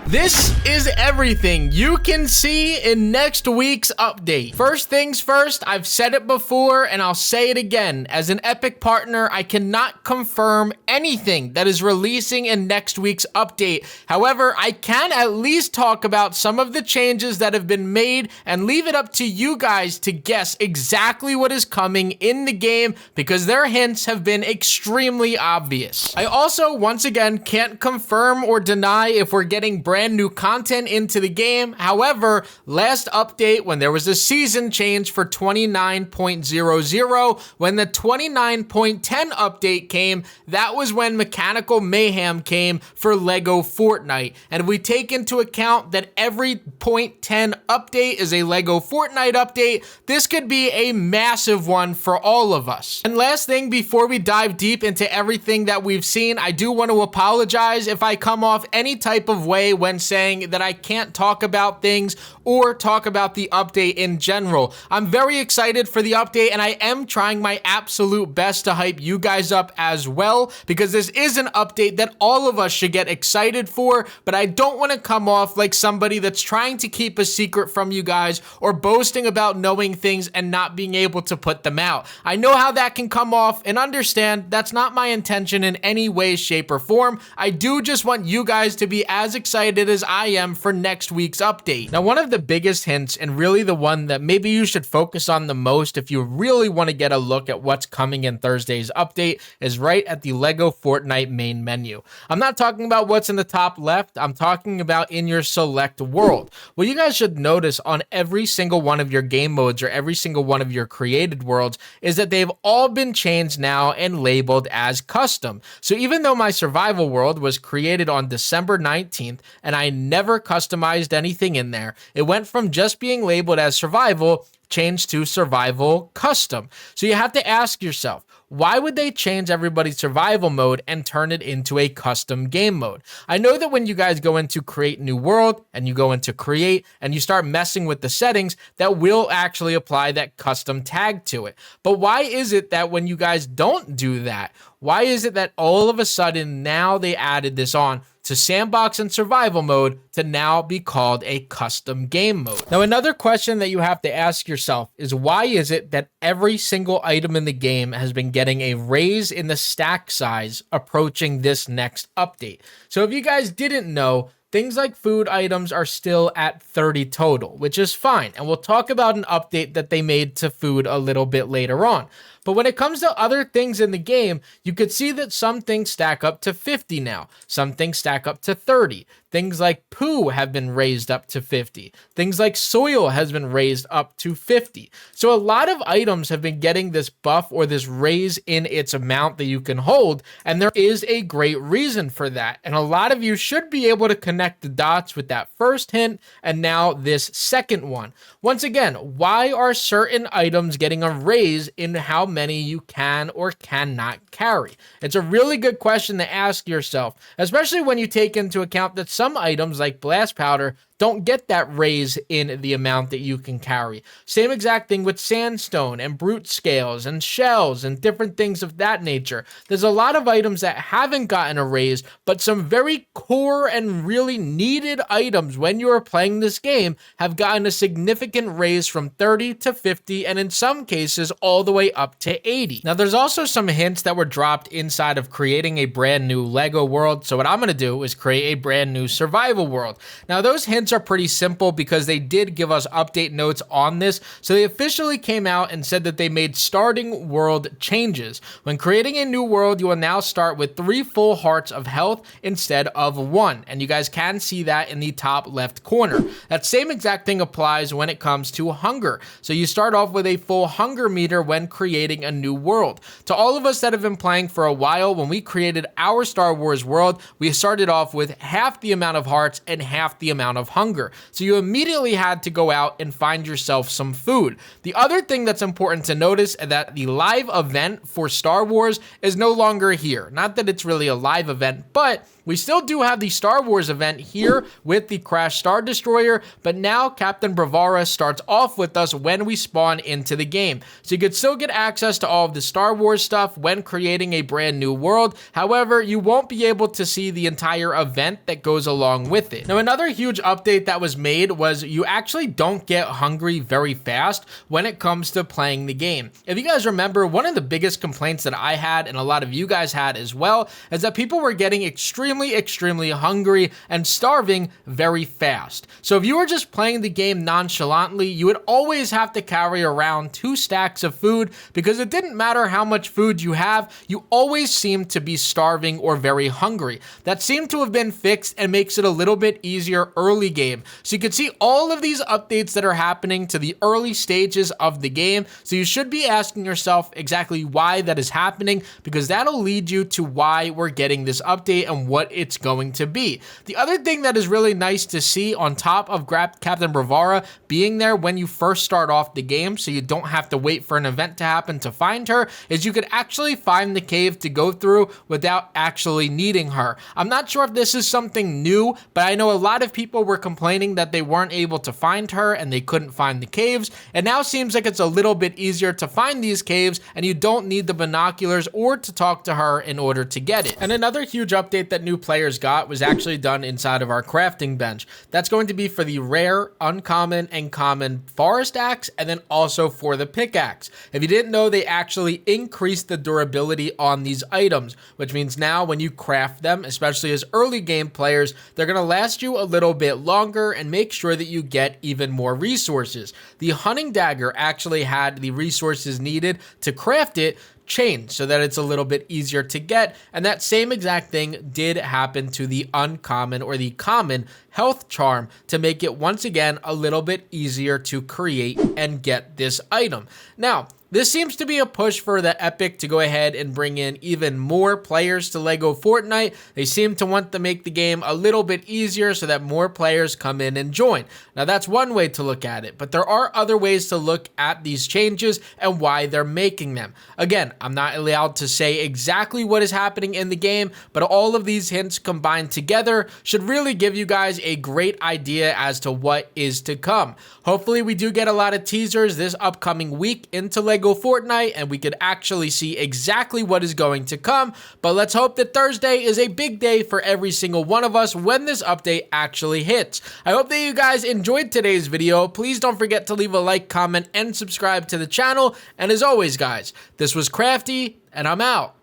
This is everything you can see in next week's update. First things first, I've said it before and I'll say it again. As an Epic partner, I cannot confirm anything that is releasing in next week's update. However, I can at least talk about some of the changes that have been made and leave it up to you guys to guess exactly what is coming in the game because their hints have been extremely obvious. I also, once again, can't confirm or deny if we're getting brand new content into the game. However, last update when there was a season change for 29.00, when the 29.10 update came, that was when Mechanical Mayhem came for Lego Fortnite. And if we take into account that every .10 update is a Lego Fortnite update, this could be a massive one for all of us. And last thing before we dive deep into everything that we've seen, I do want to apologize if I come off any type of way when saying that I can't talk about things or talk about the update in general. I'm very excited for the update and I am trying my absolute best to hype you guys up as well because this is an update that all of us should get excited for, but I don't want to come off like somebody that's trying to keep a secret from you guys or boasting about knowing things and not being able to put them out. I know how that can come off and understand that's not my intention in any way, shape, or form. I do just want you guys to be as excited as I am for next week's update. Now, one of the biggest hints, and really the one that maybe you should focus on the most if you really want to get a look at what's coming in Thursday's update, is right at the Lego Fortnite main menu. I'm not talking about what's in the top left, I'm talking about in your select world. What you guys should notice on every single one of your game modes or every single one of your created worlds is that they've all been changed now and labeled as custom. So even though my survival world was created on December 19th and I never customized anything in there, it went from just being labeled as survival changed to survival custom. So you have to ask yourself, why would they change everybody's survival mode and turn it into a custom game mode? I know that when you guys go into create new world and you go into create and you start messing with the settings, that will actually apply that custom tag to it. But why is it that when you guys don't do that, why is it that all of a sudden now they added this on to sandbox and survival mode to now be called a custom game mode? Now, another question that you have to ask yourself is why is it that every single item in the game has been getting a raise in the stack size approaching this next update? So if you guys didn't know, things like food items are still at 30 total, which is fine. And we'll talk about an update that they made to food a little bit later on. But when it comes to other things in the game, you could see that some things stack up to 50 now. Some things stack up to 30. Things like poo have been raised up to 50. Things like soil has been raised up to 50. So a lot of items have been getting this buff or this raise in its amount that you can hold. And there is a great reason for that. And a lot of you should be able to connect the dots with that first hint and now this second one. Once again, why are certain items getting a raise in how many you can or cannot carry? It's a really good question to ask yourself, especially when you take into account that some items like blast powder don't get that raise in the amount that you can carry. Same exact thing with sandstone and brute scales and shells and different things of that nature. There's a lot of items that haven't gotten a raise, but some very core and really needed items when you are playing this game have gotten a significant raise from 30 to 50 and in some cases all the way up to 80. Now there's also some hints that were dropped inside of creating a brand new Lego world. So what I'm going to do is create a brand new survival world. Now those hints are pretty simple because they did give us update notes on this. So they officially came out and said that they made starting world changes. When creating a new world, you will now start with 3 full hearts of health instead of 1. And you guys can see that in the top left corner. That same exact thing applies when it comes to hunger. So you start off with a full hunger meter when creating a new world. To all of us that have been playing for a while, when we created our Star Wars world, we started off with half the amount of hearts and half the amount of hunger. So you immediately had to go out and find yourself some food. The other thing that's important to notice is that the live event for Star Wars is no longer here. Not that it's really a live event, but we still do have the Star Wars event here with the Crash Star Destroyer, but now Captain Bravara starts off with us when we spawn into the game. So you could still get access to all of the Star Wars stuff when creating a brand new world. However, you won't be able to see the entire event that goes along with it. Now, another huge update that was made was you actually don't get hungry very fast when it comes to playing the game. If you guys remember, one of the biggest complaints that I had, and a lot of you guys had as well, is that people were getting extremely hungry and starving very fast. So if you were just playing the game nonchalantly, you would always have to carry around 2 stacks of food because it didn't matter how much food you have, you always seemed to be starving or very hungry. That seemed to have been fixed and makes it a little bit easier early game. So you can see all of these updates that are happening to the early stages of the game. So you should be asking yourself exactly why that is happening, because that'll lead you to why we're getting this update and what it's going to be. The other thing that is really nice to see on top of Captain Bravara being there when you first start off the game, so you don't have to wait for an event to happen to find her, is you could actually find the cave to go through without actually needing her. I'm not sure if this is something new, but I know a lot of people were complaining that they weren't able to find her and they couldn't find the caves. It now seems like it's a little bit easier to find these caves and you don't need the binoculars or to talk to her in order to get it. And another huge update that new players got was actually done inside of our crafting bench. That's going to be for the rare, uncommon, and common forest axe, and then also for the pickaxe. If you didn't know, they actually increased the durability on these items, which means now when you craft them, especially as early game players, they're going to last you a little bit longer and make sure that you get even more resources. The hunting dagger actually had the resources needed to craft it changed so that it's a little bit easier to get, and that same exact thing did happen to the uncommon or the common health charm to make it once again a little bit easier to create and get this item. Now, this seems to be a push for the Epic to go ahead and bring in even more players to LEGO Fortnite. They seem to want to make the game a little bit easier so that more players come in and join. Now, that's one way to look at it, but there are other ways to look at these changes and why they're making them. Again, I'm not allowed to say exactly what is happening in the game, but all of these hints combined together should really give you guys a great idea as to what is to come. Hopefully, we do get a lot of teasers this upcoming week into LEGO Fortnite, and we could actually see exactly what is going to come. But let's hope that Thursday is a big day for every single one of us when this update actually hits. I hope that you guys enjoyed today's video. Please don't forget to leave a like, comment, and subscribe to the channel. And as always, guys, this was Crafty, and I'm out.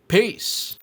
Peace.